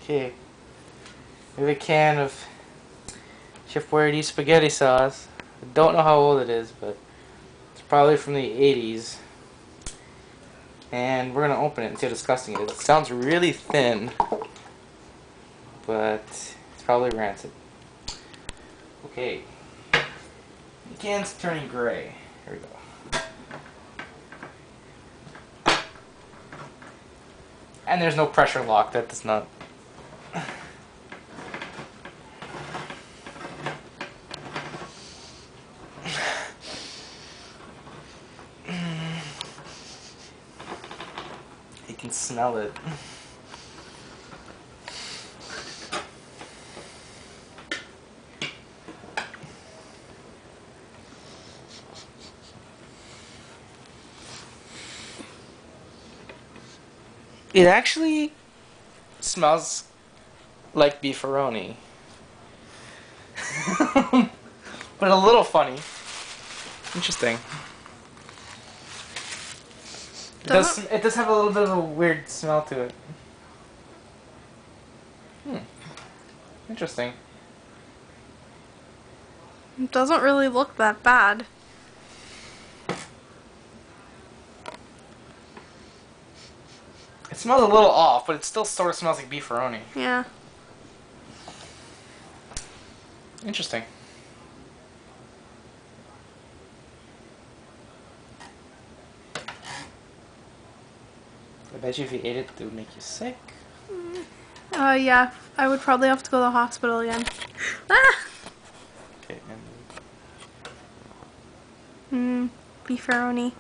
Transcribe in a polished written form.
Okay. We have a can of Chef Boyardee spaghetti sauce. I don't know how old it is, but it's probably from the 80s. And we're going to open it and see how disgusting it is. It sounds really thin, but it's probably rancid. Okay. The can's turning gray. Here we go. And there's no pressure lock. That does not... You can smell it. It actually smells like beefaroni. But a little funny. Interesting. It does have a little bit of a weird smell to it. Interesting. It doesn't really look that bad. It smells a little off, but it still sort of smells like beefaroni. Yeah. Interesting. I bet you if you ate it, it would make you sick. Yeah. I would probably have to go to the hospital again. Ah! Okay, Beefaroni.